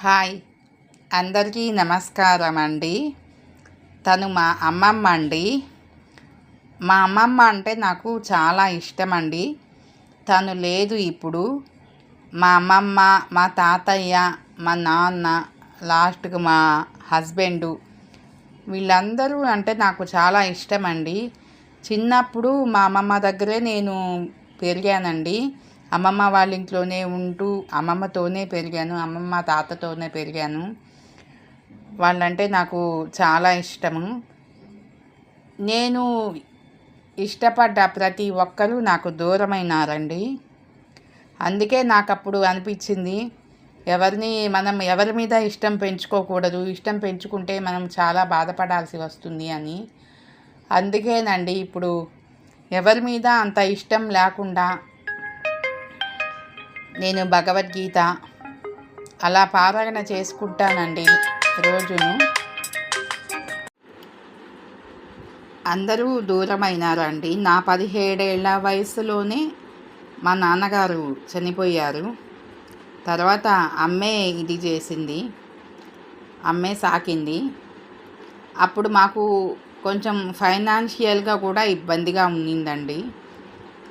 Hi, అందరికీ నమస్కారం అండి. తను మా అమ్మమ్మ అండి. మా అమ్మమ్మ అంటే నాకు చాలా ఇష్టం అండి. తను లేదు ఇప్పుడు. మా అమ్మమ్మ, మా తాతయ్య, మా నాన్న, లాస్ట్‌కి మా హస్బెండు, వీళ్ళందరూ అంటే నాకు చాలా ఇష్టం అండి. చిన్నప్పుడు మా అమ్మమ్మ దగ్గరే నేను పెరిగానండి. అమ్మమ్మ వాళ్ళ ఇంట్లోనే ఉంటూ అమ్మమ్మతోనే పెరిగాను. అమ్మమ్మ, తాతతోనే పెరిగాను. వాళ్ళంటే నాకు చాలా ఇష్టము. నేను ఇష్టపడ్డ ప్రతి ఒక్కరూ నాకు దూరమైనారండి. అందుకే నాకప్పుడు అనిపించింది, మనం ఎవరి మీద ఇష్టం పెంచుకోకూడదు. ఇష్టం పెంచుకుంటే మనం చాలా బాధపడాల్సి వస్తుంది అని. అందుకేనండి ఇప్పుడు ఎవరి మీద అంత ఇష్టం లేకుండా నేను భగవద్గీత అలా పారాయణ చేసుకుంటానండి రోజును. అందరూ దూరమైనారండి. నా 17 ఏళ్ల వయసులోనే మా నాన్నగారు చనిపోయారు. తర్వాత అమ్మే ఇది చేసింది, అమ్మే సాకింది. అప్పుడు మాకు కొంచెం ఫైనాన్షియల్గా కూడా ఇబ్బందిగా ఉన్నిందండి.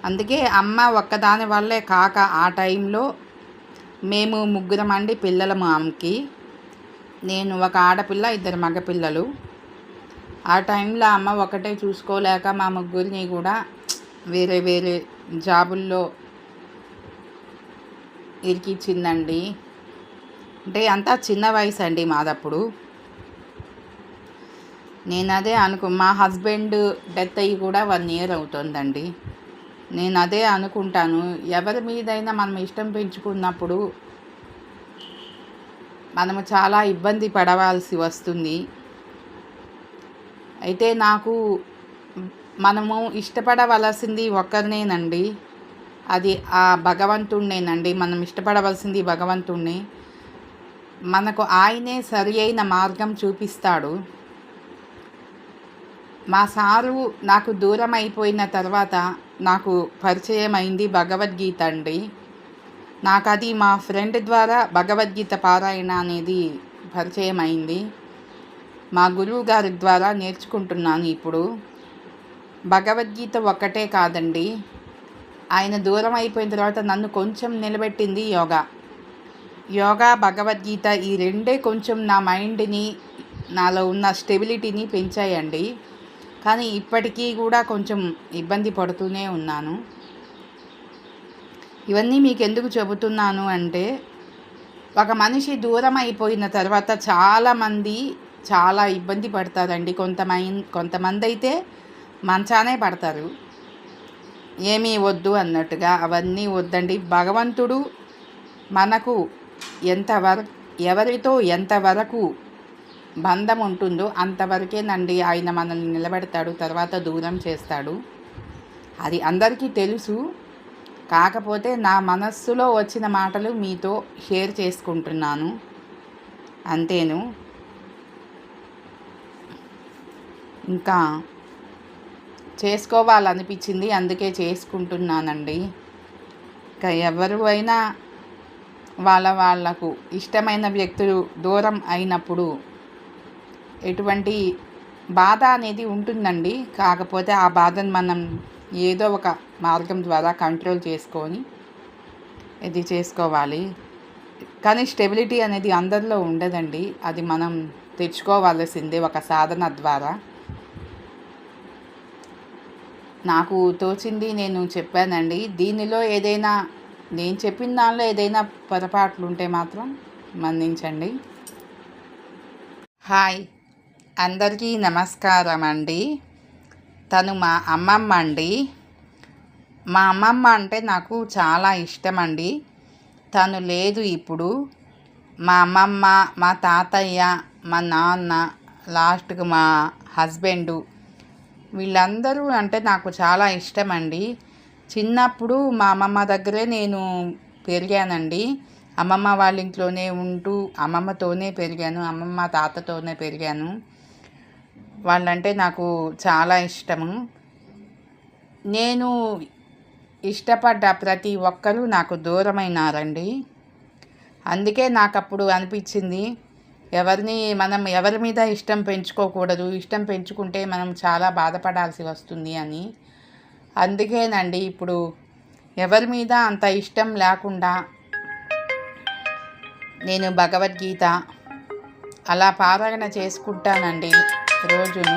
అందుకే అమ్మ ఒక్కదాని వల్లే కాక ఆ టైంలో మేము ముగ్గురమండి పిల్లలము ఆమెకి. నేను ఒక ఆడపిల్ల, 2 మగపిల్లలు. ఆ టైంలో అమ్మ ఒకటే చూసుకోలేక మా ముగ్గురిని కూడా వేరే వేరే జాబుల్లో ఇరికిచ్చిందండి. అంటే అంతా చిన్న వయసు అండి మాదప్పుడు. నేను అదే మా హస్బెండ్ డెత్ అయ్యి కూడా 1 ఇయర్ అవుతుందండి. నేను అదే అనుకుంటాను, ఎవరి మీదైనా మనం ఇష్టం పెంచుకున్నప్పుడు మనము చాలా ఇబ్బంది పడవలసి వస్తుంది. అయితే మనము ఇష్టపడవలసింది ఒక్కరినేనండి, అది ఆ భగవంతుడినేనండి. మనం ఇష్టపడవలసింది భగవంతుడిని. మనకు ఆయనే సరి అయిన మార్గం చూపిస్తాడు. మా సారు నాకు దూరం అయిపోయిన తర్వాత నాకు పరిచయం అయింది భగవద్గీత అండి. నాకు అది మా ఫ్రెండ్ ద్వారా భగవద్గీత పారాయణ అనేది పరిచయం అయింది. మా గురువు గారి ద్వారా నేర్చుకుంటున్నాను ఇప్పుడు. భగవద్గీత ఒక్కటే కాదండి, ఆయన దూరం అయిపోయిన తర్వాత నన్ను కొంచెం నిలబెట్టింది యోగా, భగవద్గీత. ఈ రెండే కొంచెం నా మైండ్ని, నాలో ఉన్న స్టెబిలిటీని పెంచాయండి. కానీ ఇప్పటికీ కూడా కొంచెం ఇబ్బంది పడుతూనే ఉన్నాను. ఇవన్నీ మీకు ఎందుకు చెబుతున్నాను అంటే, ఒక మనిషి దూరం అయిపోయిన తర్వాత చాలామంది చాలా ఇబ్బంది పడతారండి. కొంతమంది అయితే మంచానే పడతారు, ఏమీ వద్దు అన్నట్టుగా. అవన్నీ వద్దండి. భగవంతుడు మనకు ఎవరితో ఎంతవరకు బంధం ఉంటుందో అంతవరకేనండి ఆయన మనల్ని నిలబెడతాడు, తర్వాత దూరం చేస్తాడు. అది అందరికీ తెలుసు. కాకపోతే నా మనస్సులో వచ్చిన మాటలు మీతో షేర్ చేసుకుంటున్నాను, అంతేను. ఇంకా చేసుకోవాలనిపించింది, అందుకే చేసుకుంటున్నానండి. ఇంకా ఎవరు అయినా వాళ్ళకు ఇష్టమైన వ్యక్తులు దూరం అయినప్పుడు ఎటువంటి బాధ అనేది ఉంటుందండి. కాకపోతే ఆ బాధను మనం ఏదో ఒక మార్గం ద్వారా కంట్రోల్ చేసుకొని ఇది చేసుకోవాలి. కానీ స్టెబిలిటీ అనేది అందరిలో ఉండదండి, అది మనం తెచ్చుకోవాల్సిందే ఒక సాధన ద్వారా. నాకు తోచింది నేను చెప్పానండి. దీనిలో నేను చెప్పిన దానిలో ఏదైనా పొరపాట్లు ఉంటే మాత్రం మన్నించండి. హాయ్, అందరికీ నమస్కారం అండి. తను మా అమ్మమ్మ అండి. మా అమ్మమ్మ అంటే నాకు చాలా ఇష్టం అండి. తను లేదు ఇప్పుడు. మా అమ్మమ్మ, మా తాతయ్య, మా నాన్న, లాస్ట్‌కి మా హస్బెండు, వీళ్ళందరూ అంటే నాకు చాలా ఇష్టం అండి. చిన్నప్పుడు మా అమ్మమ్మ దగ్గరే నేను పెరిగానండి. అమ్మమ్మ వాళ్ళ ఇంట్లోనే ఉంటూ అమ్మమ్మతోనే పెరిగాను. అమ్మమ్మ, తాతతోనే పెరిగాను. వాళ్ళంటే నాకు చాలా ఇష్టము. నేను ఇష్టపడ్డ ప్రతి ఒక్కరూ నాకు దూరమైనారండి. అందుకే నాకప్పుడు అనిపించింది, ఎవరి మీద ఇష్టం పెంచుకోకూడదు, ఇష్టం పెంచుకుంటే మనం చాలా బాధపడాల్సి వస్తుంది అని. అందుకేనండి ఇప్పుడు ఎవరి మీద అంత ఇష్టం లేకుండా నేను భగవద్గీత అలా పారాయణ చేసుకుంటానండి రోజును.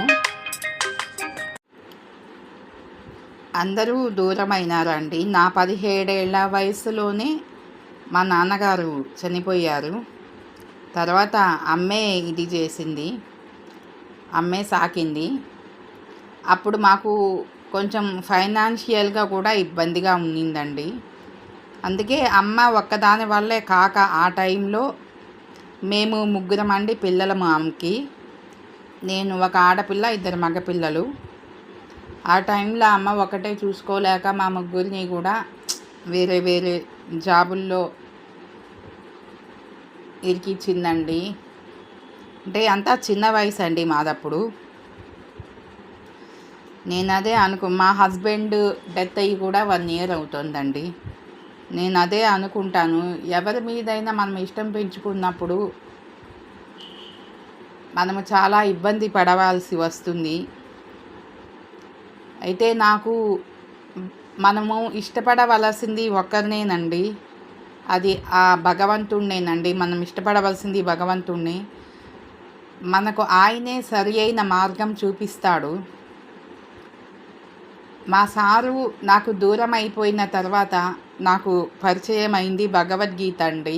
అందరూ దూరమైనారండి. నా 17 ఏళ్ల వయసులోనే మా నాన్నగారు చనిపోయారు. తర్వాత అమ్మే ఇది చేసింది, అమ్మే సాకింది. అప్పుడు మాకు కొంచెం ఫైనాన్షియల్గా కూడా ఇబ్బందిగా ఉన్నిందండి. అందుకే అమ్మ ఒక్కదాని వల్లే కాక ఆ టైంలో మేము ముగ్గురమండి పిల్లలము ఆమెకి. నేను ఒక ఆడపిల్ల, 2 మగపిల్లలు. ఆ టైంలో అమ్మ ఒకటే చూసుకోలేక మా ముగ్గురిని కూడా వేరే వేరే జాబుల్లో ఇరికిచ్చిందండి. అంటే అంతా చిన్న వయసు అండి మాదప్పుడు. నేను అదే మా హస్బెండ్ డెత్ అయ్యి కూడా 1 ఇయర్ అవుతుందండి. నేను అదే అనుకుంటాను, ఎవరి మీదైనా మనం ఇష్టం పెంచుకున్నప్పుడు మనము చాలా ఇబ్బంది పడవలసి వస్తుంది. అయితే మనము ఇష్టపడవలసింది ఒక్కరినేనండి, అది ఆ భగవంతుడినేనండి. మనం ఇష్టపడవలసింది భగవంతుడిని. మనకు ఆయనే సరి అయిన మార్గం చూపిస్తాడు. మా సారు నాకు దూరం అయిపోయిన తర్వాత నాకు పరిచయం అయింది భగవద్గీత అండి.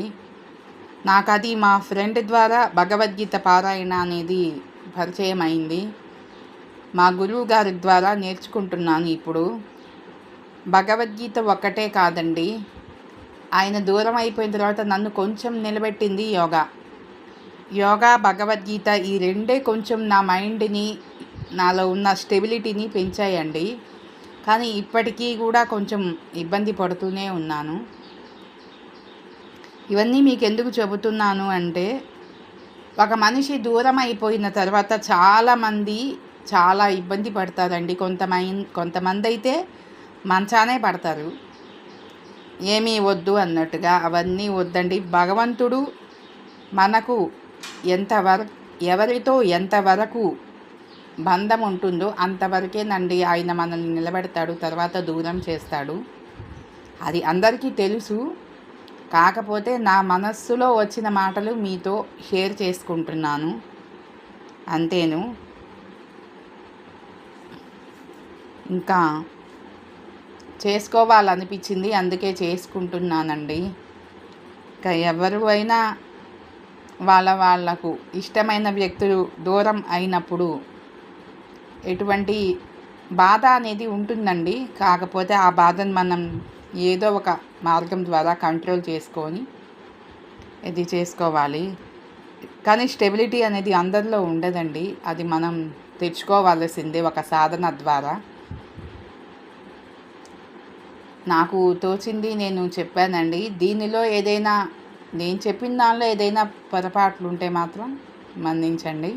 నాకు అది మా ఫ్రెండ్ ద్వారా భగవద్గీత పారాయణ అనేది పరిచయం అయింది. మా గురువు గారి ద్వారా నేర్చుకుంటున్నాను ఇప్పుడు. భగవద్గీత ఒక్కటే కాదండి, ఆయన దూరం అయిపోయిన తర్వాత నన్ను కొంచెం నిలబెట్టింది యోగా, భగవద్గీత. ఈ రెండే కొంచెం నా మైండ్ని, నాలో ఉన్న స్టెబిలిటీని పెంచాయండి. కానీ ఇప్పటికీ కూడా కొంచెం ఇబ్బంది పడుతూనే ఉన్నాను. ఇవన్నీ మీకు ఎందుకు చెబుతున్నాను అంటే, ఒక మనిషి దూరం అయిపోయిన తర్వాత చాలామంది చాలా ఇబ్బంది పడతారండి. కొంతమంది అయితే మంచానే పడతారు, ఏమీ వద్దు అన్నట్టుగా. అవన్నీ వద్దండి. భగవంతుడు మనకు ఎవరితో ఎంతవరకు బంధం ఉంటుందో అంతవరకేనండి ఆయన మనల్ని నిలబెడతాడు, తర్వాత దూరం చేస్తాడు. అది అందరికీ తెలుసు. కాకపోతే నా మనస్సులో వచ్చిన మాటలు మీతో షేర్ చేసుకుంటున్నాను, అంతేను. ఇంకా చేసుకోవాలనిపించింది, అందుకే చేసుకుంటున్నానండి. ఇంకా ఎవరు అయినా వాళ్ళకు ఇష్టమైన వ్యక్తులు దూరం అయినప్పుడు ఎటువంటి బాధ అనేది ఉంటుందండి. కాకపోతే ఆ బాధను మనం ఏదో ఒక మార్గం ద్వారా కంట్రోల్ చేసుకొని ఇది చేసుకోవాలి. కానీ స్టెబిలిటీ అనేది అందరిలో ఉండదండి, అది మనం తెచ్చుకోవాల్సిందే ఒక సాధన ద్వారా. నాకు తోచింది నేను చెప్పానండి. దీనిలో నేను చెప్పిన దానిలో ఏదైనా పొరపాట్లు ఉంటే మాత్రం మన్నించండి.